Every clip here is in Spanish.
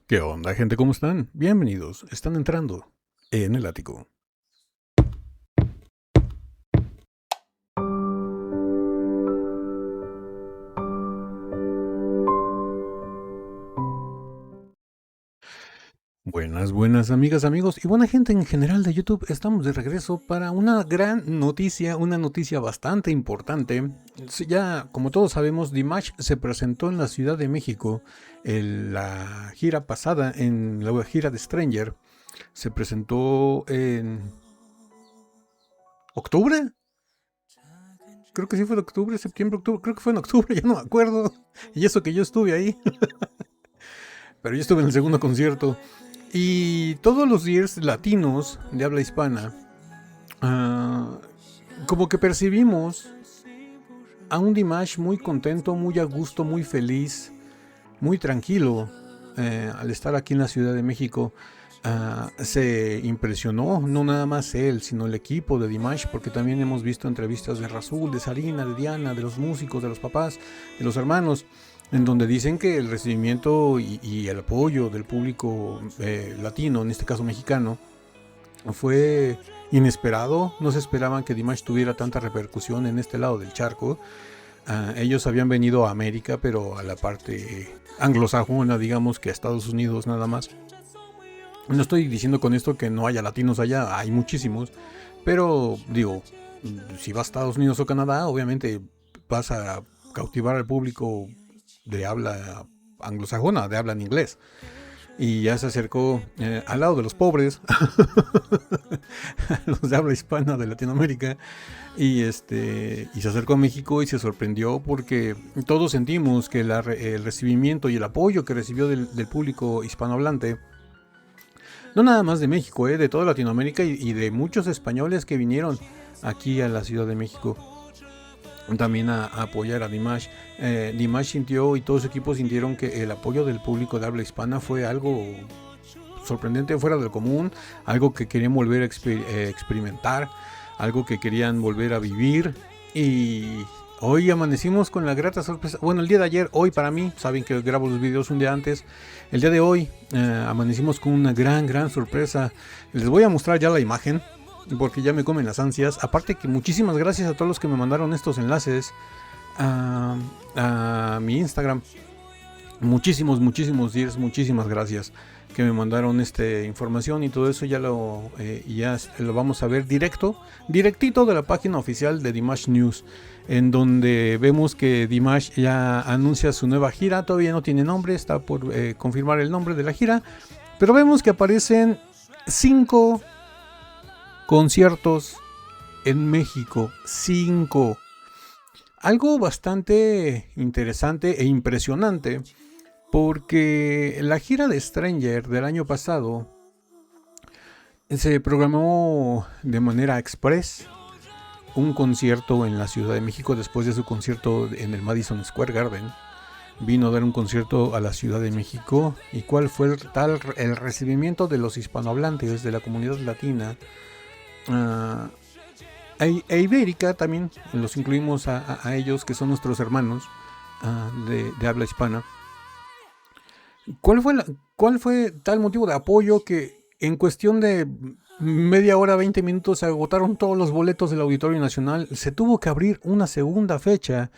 ¿Qué onda, gente? ¿Cómo están? Bienvenidos. Están entrando en el ático. Buenas amigas, amigos y buena gente en general de YouTube. Estamos de regreso para una gran noticia, una noticia bastante importante. Sí, ya, como todos sabemos, Dimash se presentó en la Ciudad de México en la gira pasada, en la gira de Stranger. Se presentó en octubre. Creo que sí fue en octubre, septiembre, octubre. Creo que fue en octubre, ya no me acuerdo. Y eso que yo estuve ahí. Pero yo estuve en el segundo concierto. Y todos los días latinos de habla hispana, uh, como que percibimos a un Dimash muy contento, muy a gusto, muy feliz, muy tranquilo al estar aquí en la Ciudad de México. Se impresionó, no nada más él, sino el equipo de Dimash, porque también hemos visto entrevistas de Razul, de Sarina, de Diana, de los músicos, de los papás, de los hermanos, en donde dicen que el recibimiento y el apoyo del público latino, en este caso mexicano, fue inesperado. No se esperaban que Dimash tuviera tanta repercusión en este lado del charco. Ellos habían venido a América, pero a la parte anglosajona, digamos, que a Estados Unidos nada más. No estoy diciendo con esto que no haya latinos allá, hay muchísimos, pero digo, si vas a Estados Unidos o Canadá, obviamente vas a cautivar al público de habla anglosajona, de habla en inglés. Y ya se acercó al lado de los pobres, los de habla hispana de Latinoamérica, y se acercó a México y se sorprendió porque todos sentimos que el recibimiento y el apoyo que recibió del público hispanohablante, no nada más de México, de toda Latinoamérica y de muchos españoles que vinieron aquí a la Ciudad de México también a apoyar a Dimash. Dimash sintió y todo su equipo sintieron que el apoyo del público de habla hispana fue algo sorprendente, fuera del común, algo que querían volver a experimentar, algo que querían volver a vivir. Y hoy amanecimos con la grata sorpresa, bueno, el día de ayer, hoy para mí, saben que grabo los videos un día antes, el día de hoy amanecimos con una gran sorpresa. Les voy a mostrar ya la imagen, porque ya me comen las ansias. Aparte que muchísimas gracias a todos los que me mandaron estos enlaces a mi Instagram. Muchísimos días, muchísimas gracias que me mandaron esta información y todo eso. Ya lo vamos a ver directito de la página oficial de Dimash News, en donde vemos que Dimash ya anuncia su nueva gira. Todavía no tiene nombre, está por confirmar el nombre de la gira, pero vemos que aparecen 5 conciertos en México. 5. Algo bastante interesante e impresionante, porque la gira de Stranger del año pasado se programó de manera express un concierto en la Ciudad de México después de su concierto en el Madison Square Garden. Vino a dar un concierto a la Ciudad de México. ¿Y cuál fue el recibimiento de los hispanohablantes, de la comunidad latina? Ibérica también, los incluimos a ellos, que son nuestros hermanos de habla hispana. ¿Cuál fue tal motivo de apoyo que en cuestión de media hora, 20 minutos, se agotaron todos los boletos del Auditorio Nacional? Se tuvo que abrir una segunda fecha,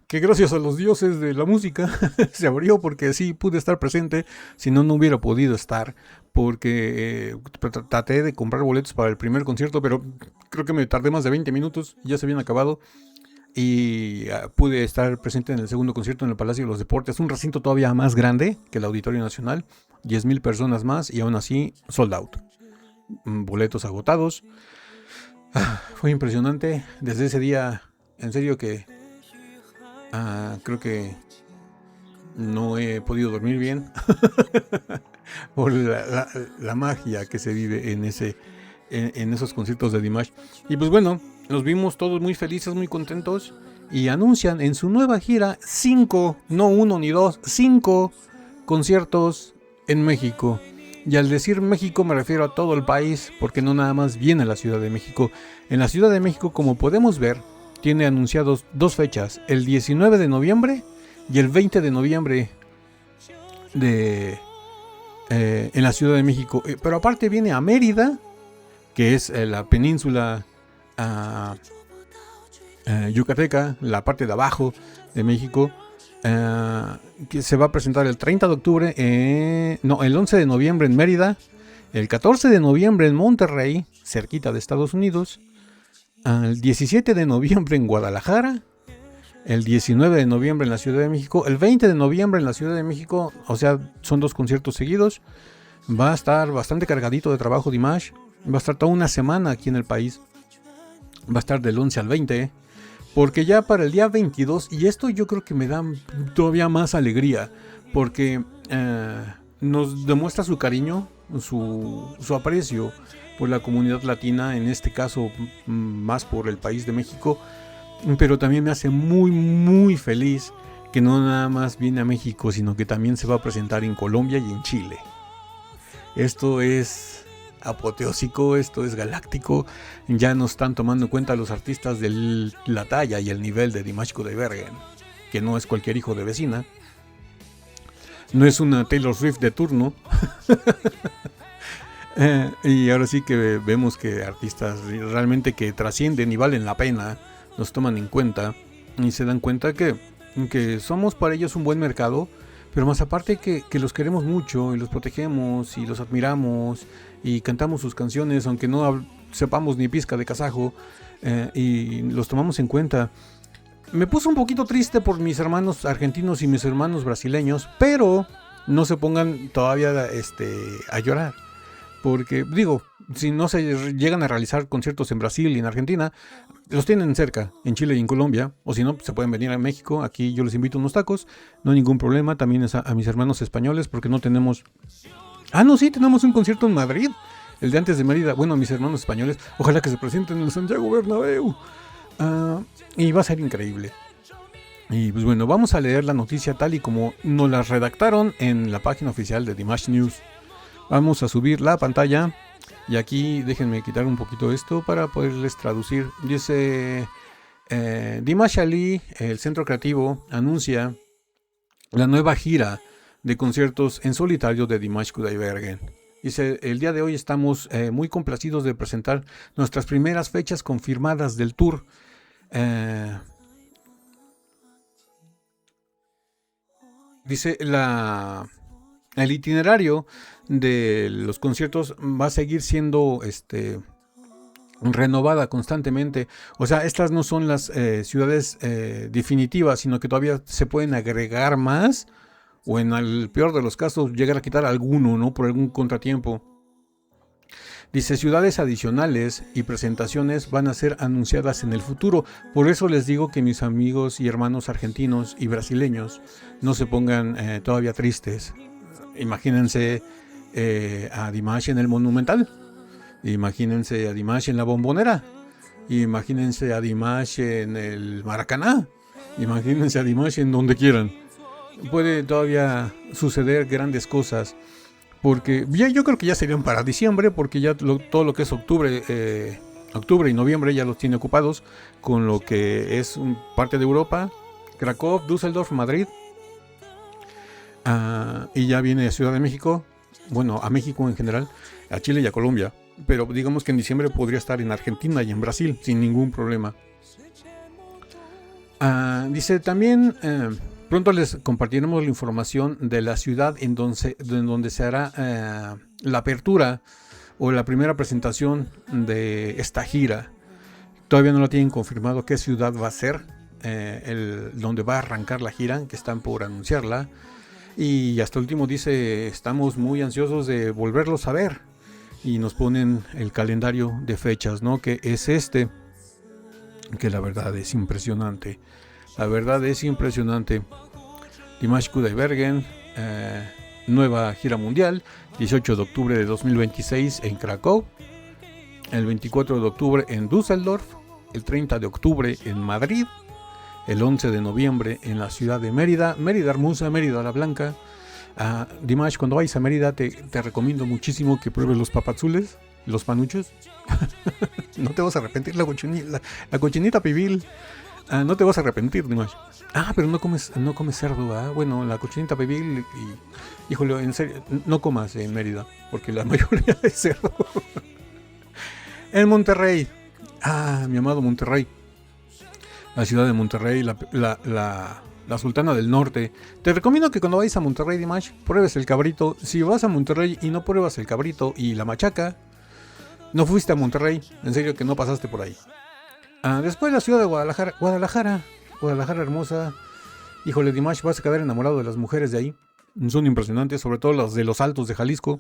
que gracias a los dioses de la música se abrió, porque sí pude estar presente, si no, no hubiera podido estar, porque traté de comprar boletos para el primer concierto, pero creo que me tardé más de 20 minutos, ya se habían acabado, y pude estar presente en el segundo concierto en el Palacio de los Deportes, un recinto todavía más grande que el Auditorio Nacional, 10,000 personas más, y aún así sold out, boletos agotados. Fue impresionante. Desde ese día, en serio que creo que no he podido dormir bien por la magia que se vive en esos conciertos de Dimash. Y pues bueno, los vimos todos muy felices, muy contentos, y anuncian en su nueva gira 5, no 1 ni 2, 5 conciertos en México. Y al decir México me refiero a todo el país, porque no nada más viene a la Ciudad de México. En la Ciudad de México, como podemos ver, tiene anunciados 2 fechas, el 19 de noviembre y el 20 de noviembre en la Ciudad de México. Pero aparte viene a Mérida, que es la península yucateca, la parte de abajo de México, que se va a presentar el 30 de octubre, el 11 de noviembre en Mérida, el 14 de noviembre en Monterrey, cerquita de Estados Unidos, el 17 de noviembre en Guadalajara, el 19 de noviembre en la Ciudad de México, el 20 de noviembre en la Ciudad de México, o sea, son 2 conciertos seguidos. Va a estar bastante cargadito de trabajo Dimash, va a estar toda una semana aquí en el país, va a estar del 11 al 20, porque ya para el día 22, y esto yo creo que me da todavía más alegría, porque nos demuestra su cariño, su aprecio por la comunidad latina, en este caso más por el país de México, pero también me hace muy muy feliz que no nada más viene a México, sino que también se va a presentar en Colombia y en Chile. Esto es apoteósico, esto es galáctico. Ya no están tomando en cuenta los artistas de la talla y el nivel de Dimash Kudaibergen, que no es cualquier hijo de vecina, no es una Taylor Swift de turno. Y ahora sí que vemos que artistas realmente que trascienden y valen la pena los toman en cuenta y se dan cuenta que somos para ellos un buen mercado, pero más aparte que los queremos mucho y los protegemos y los admiramos y cantamos sus canciones aunque no sepamos ni pizca de kazajo, y los tomamos en cuenta. Me puso un poquito triste por mis hermanos argentinos y mis hermanos brasileños, pero no se pongan todavía a llorar. Porque, digo, si no se llegan a realizar conciertos en Brasil y en Argentina, los tienen cerca, en Chile y en Colombia. O si no, se pueden venir a México. Aquí yo les invito unos tacos, no hay ningún problema. También es a mis hermanos españoles, porque no tenemos... sí, tenemos un concierto en Madrid, el de antes de Mérida. Bueno, mis hermanos españoles, ojalá que se presenten en el Santiago Bernabéu. Y va a ser increíble. Y pues bueno, vamos a leer la noticia tal y como nos la redactaron en la página oficial de Dimash News. Vamos a subir la pantalla y aquí déjenme quitar un poquito esto para poderles traducir. Dice Dimash Ali, el Centro Creativo, anuncia la nueva gira de conciertos en solitario de Dimash Kudaibergen. Dice, el día de hoy estamos muy complacidos de presentar nuestras primeras fechas confirmadas del tour. Dice el itinerario de los conciertos va a seguir siendo renovada constantemente. O sea, estas no son las ciudades definitivas, sino que todavía se pueden agregar más, o en el peor de los casos llegar a quitar alguno, ¿no? Por algún contratiempo. Dice, ciudades adicionales y presentaciones van a ser anunciadas en el futuro. Por eso les digo que mis amigos y hermanos argentinos y brasileños no se pongan todavía tristes. Imagínense a Dimash en el Monumental. Imagínense a Dimash en la Bombonera. Imagínense a Dimash en el Maracaná. Imagínense a Dimash en donde quieran. Puede todavía suceder grandes cosas. Porque ya, yo creo que ya serían para diciembre, porque ya todo lo que es octubre y noviembre ya los tiene ocupados con lo que es parte de Europa, Krakow, Düsseldorf, Madrid, y ya viene a Ciudad de México, bueno, a México en general, a Chile y a Colombia, pero digamos que en diciembre podría estar en Argentina y en Brasil sin ningún problema. Dice también... pronto les compartiremos la información de la ciudad en donde se hará la apertura o la primera presentación de esta gira. Todavía no lo tienen confirmado qué ciudad va a ser donde va a arrancar la gira, que están por anunciarla. Y hasta el último dice, estamos muy ansiosos de volverlos a ver. Y nos ponen el calendario de fechas, ¿no? Que es que la verdad es impresionante. La verdad es impresionante. Dimash Kudaibergen, nueva gira mundial, 18 de octubre de 2026 en Krakow, el 24 de octubre en Düsseldorf, el 30 de octubre en Madrid, el 11 de noviembre en la ciudad de Mérida, Mérida hermosa, Mérida la Blanca. Dimash, cuando vayas a Mérida te recomiendo muchísimo que pruebes los papazules, los panuchos. No te vas a arrepentir, la cochinita pibil. No te vas a arrepentir, Dimash. Pero no comes cerdo, ¿ah? Bueno, la cochinita pibil y, híjole, en serio, no comas en Mérida, porque la mayoría es cerdo. En Monterrey, mi amado Monterrey, la ciudad de Monterrey, la Sultana del Norte. Te recomiendo que cuando vayas a Monterrey, Dimash, pruebes el cabrito. Si vas a Monterrey y no pruebas el cabrito y la machaca, no fuiste a Monterrey. En serio que no pasaste por ahí. Después la ciudad de Guadalajara. Guadalajara hermosa. Híjole, Dimash, vas a quedar enamorado de las mujeres de ahí. Son impresionantes, sobre todo las de los Altos de Jalisco.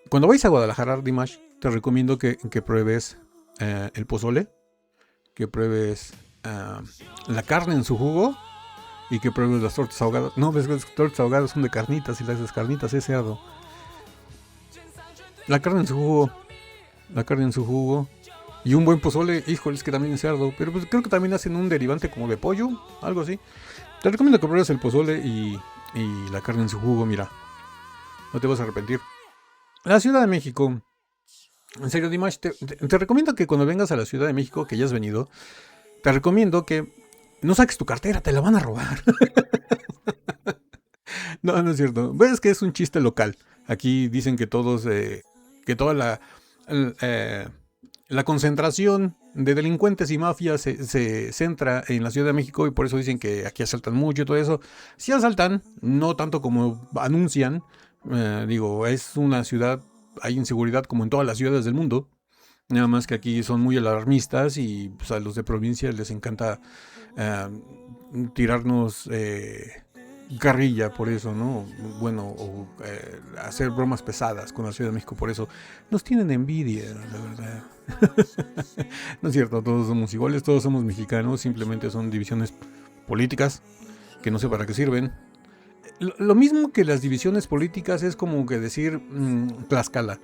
Cuando vayas a Guadalajara, Dimash, te recomiendo que pruebes el pozole, que pruebes la carne en su jugo y que pruebes las tortas ahogadas. No, ves que las tortas ahogadas son de carnitas y las carnitas es cerdo. La carne en su jugo y un buen pozole, híjole, es que también es cerdo, pero pues creo que también hacen un derivante como de pollo, algo así. Te recomiendo que pruebes el pozole y la carne en su jugo, mira, no te vas a arrepentir. La Ciudad de México. En serio, Dimash, te recomiendo que cuando vengas a la Ciudad de México, que ya has venido, te recomiendo que no saques tu cartera, te la van a robar. No, no es cierto. Ves que es un chiste local. Aquí dicen que que toda la concentración de delincuentes y mafias se centra en la Ciudad de México y por eso dicen que aquí asaltan mucho y todo eso. Sí asaltan, no tanto como anuncian. Es una ciudad, hay inseguridad como en todas las ciudades del mundo. Nada más que aquí son muy alarmistas y pues, a los de provincia les encanta tirarnos carrilla por eso, ¿no? Bueno, o hacer bromas pesadas con la Ciudad de México por eso. Nos tienen envidia, la verdad. No es cierto, todos somos iguales, todos somos mexicanos, simplemente son divisiones políticas que no sé para qué sirven. Lo mismo que las divisiones políticas es como que decir Tlaxcala.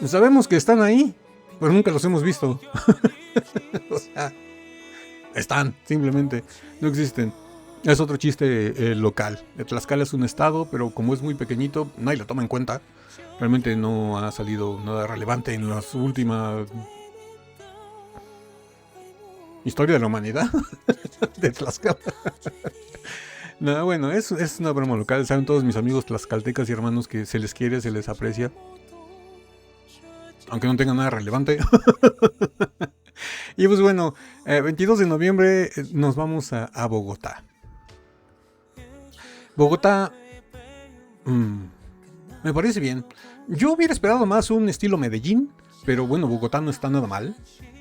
Sabemos que están ahí, pero nunca los hemos visto. O sea, están, simplemente, no existen. Es otro chiste local. Tlaxcala es un estado, pero como es muy pequeñito, nadie lo toma en cuenta. Realmente no ha salido nada relevante en las últimas historia de la humanidad de Tlaxcala. No, bueno, es una broma local. Saben todos mis amigos tlaxcaltecas y hermanos que se les quiere, se les aprecia. Aunque no tengan nada relevante. Y pues bueno, 22 de noviembre nos vamos a Bogotá. Bogotá me parece bien. Yo hubiera esperado más un estilo Medellín, pero bueno, Bogotá no está nada mal.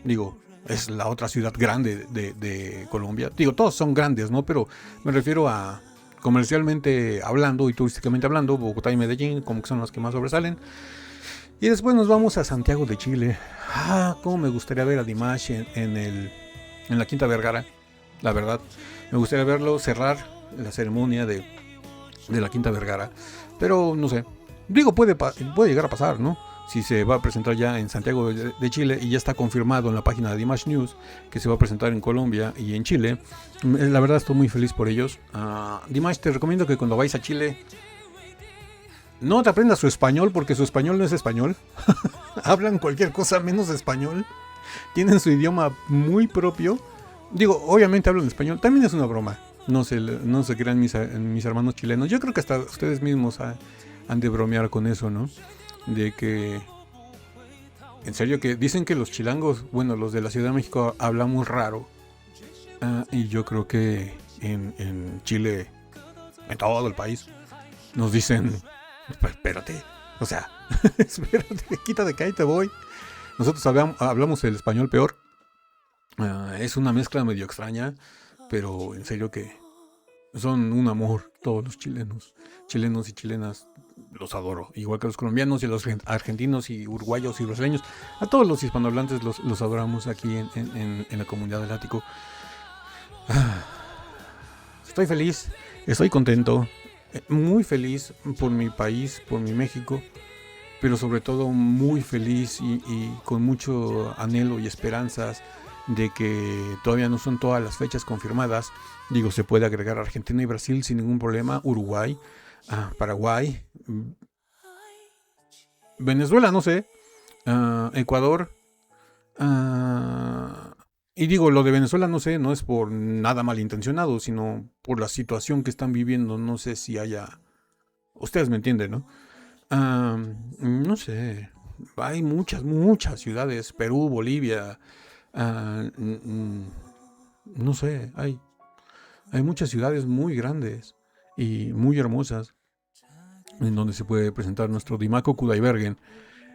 Digo, es la otra ciudad grande de Colombia. Digo, todos son grandes, ¿no? Pero me refiero a comercialmente hablando y turísticamente hablando, Bogotá y Medellín como que son las que más sobresalen. Y después nos vamos a Santiago de Chile. Cómo me gustaría ver a Dimash en la Quinta Vergara. La verdad, me gustaría verlo cerrar la ceremonia de la Quinta Vergara. Pero no sé. Digo, puede llegar a pasar, ¿no? Si se va a presentar ya en Santiago de Chile y ya está confirmado en la página de Dimash News que se va a presentar en Colombia y en Chile. La verdad estoy muy feliz por ellos. Dimash, te recomiendo que cuando vayas a Chile no te aprendas su español porque su español no es español. Hablan cualquier cosa menos español. Tienen su idioma muy propio. Digo, obviamente hablan español. También es una broma. No se crean mis hermanos chilenos. Yo creo que hasta ustedes mismos han de bromear con eso, ¿no? De que... En serio que dicen que los chilangos, bueno, los de la Ciudad de México hablamos raro. Y yo creo que en Chile, en todo el país, nos dicen... Espérate, o sea, espérate, quítate que ahí te voy. Nosotros hablamos el español peor. Es una mezcla medio extraña, pero en serio que son un amor todos los chilenos y chilenas. Los adoro, igual que los colombianos y los argentinos y uruguayos y brasileños. A todos los hispanohablantes los adoramos aquí en la comunidad del Ático. Estoy feliz, estoy contento. Muy feliz por mi país, por mi México, pero sobre todo muy feliz y con mucho anhelo y esperanzas de que todavía no son todas las fechas confirmadas. Digo, se puede agregar Argentina y Brasil sin ningún problema, Uruguay, Paraguay, Venezuela, no sé, Ecuador, Y digo, lo de Venezuela no sé, no es por nada malintencionado, sino por la situación que están viviendo. No sé si haya... Ustedes me entienden, ¿no? No sé. Hay muchas ciudades. Perú, Bolivia. No sé. Hay muchas ciudades muy grandes y muy hermosas en donde se puede presentar nuestro Dimako Kudaibergen.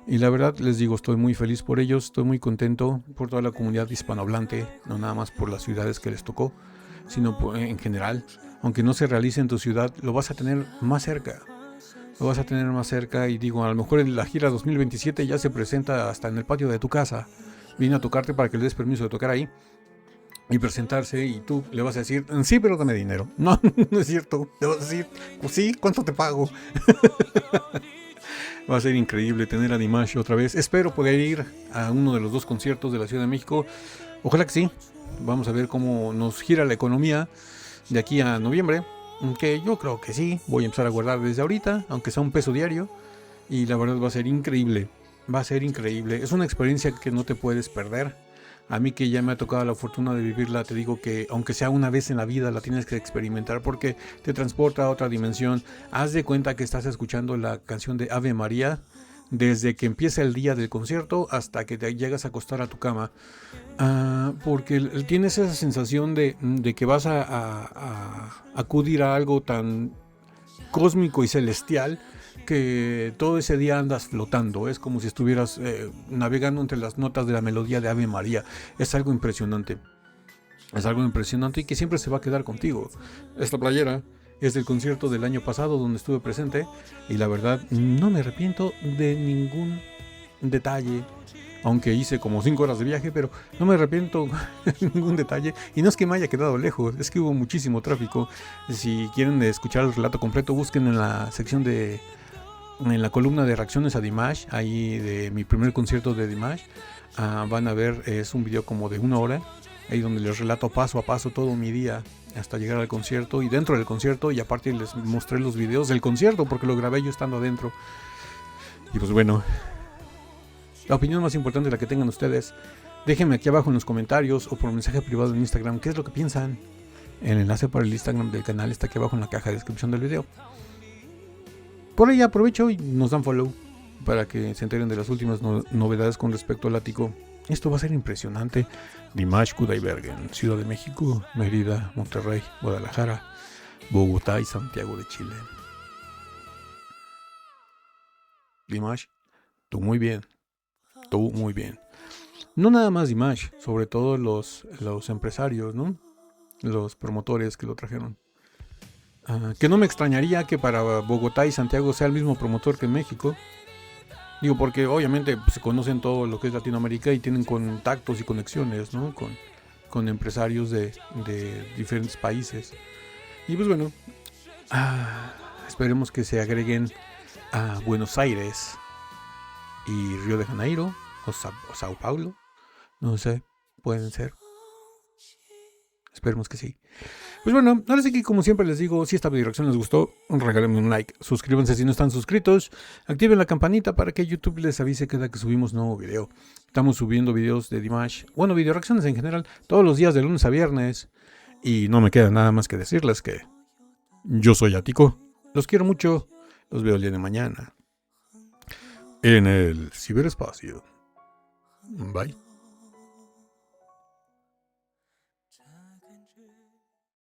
Y la verdad les digo, estoy muy feliz por ellos, estoy muy contento por toda la comunidad hispanohablante, no nada más por las ciudades que les tocó, sino en general. Aunque no se realice en tu ciudad, lo vas a tener más cerca. Lo vas a tener más cerca y digo, a lo mejor en la gira 2027 ya se presenta hasta en el patio de tu casa. Viene a tocarte para que le des permiso de tocar ahí y presentarse y tú le vas a decir, sí, pero dame dinero. No, no es cierto. Le vas a decir, pues sí, ¿cuánto te pago? Va a ser increíble tener a Dimash otra vez. Espero poder ir a uno de los dos conciertos de la Ciudad de México. Ojalá que sí. Vamos a ver cómo nos gira la economía de aquí a noviembre. Que yo creo que sí. Voy a empezar a guardar desde ahorita, aunque sea un peso diario. Y la verdad va a ser increíble. Va a ser increíble. Es una experiencia que no te puedes perder. A mí que ya me ha tocado la fortuna de vivirla, te digo que aunque sea una vez en la vida, la tienes que experimentar porque te transporta a otra dimensión. Haz de cuenta que estás escuchando la canción de Ave María desde que empieza el día del concierto hasta que te llegas a acostar a tu cama. Porque tienes esa sensación de que vas a acudir a algo tan cósmico y celestial que todo ese día andas flotando, es como si estuvieras navegando entre las notas de la melodía de Ave María. Es algo impresionante, y que siempre se va a quedar contigo. Esta playera es del concierto del año pasado donde estuve presente y la verdad no me arrepiento de ningún detalle. Aunque hice como 5 horas de viaje, pero no me arrepiento de ningún detalle. Y no es que me haya quedado lejos, es que hubo muchísimo tráfico. Si quieren escuchar el relato completo, busquen en la sección en la columna de reacciones a Dimash, ahí de mi primer concierto de Dimash. Van a ver, es un video como de 1 hora, ahí donde les relato paso a paso todo mi día hasta llegar al concierto y dentro del concierto, y aparte les mostré los videos del concierto porque lo grabé yo estando adentro. Y pues bueno, la opinión más importante es la que tengan ustedes. Déjenme aquí abajo en los comentarios o por mensaje privado en Instagram qué es lo que piensan. El enlace para el Instagram del canal está aquí abajo en la caja de descripción del video. Por ahí aprovecho y nos dan follow para que se enteren de las últimas novedades con respecto al ático. Esto va a ser impresionante. Dimash Kudaibergen, Ciudad de México, Mérida, Monterrey, Guadalajara, Bogotá y Santiago de Chile. Dimash, tú muy bien. Tú muy bien. No nada más Dimash, sobre todo los empresarios, ¿no? Los promotores que lo trajeron. Que no me extrañaría que para Bogotá y Santiago sea el mismo promotor que en México. Digo, porque obviamente pues, se conocen todo lo que es Latinoamérica y tienen contactos y conexiones, ¿no? Con empresarios de diferentes países. Y pues bueno, esperemos que se agreguen a Buenos Aires y Río de Janeiro o Sao Paulo. No sé, pueden ser. Esperemos que sí. Pues bueno, ahora sí que como siempre les digo, si esta video reacción les gustó, regálenme un like, suscríbanse si no están suscritos, activen la campanita para que YouTube les avise cada que subimos nuevo video. Estamos subiendo videos de Dimash, bueno, video reacciones en general, todos los días de lunes a viernes. Y no me queda nada más que decirles que yo soy Ático, los quiero mucho, los veo el día de mañana en el ciberespacio. Bye.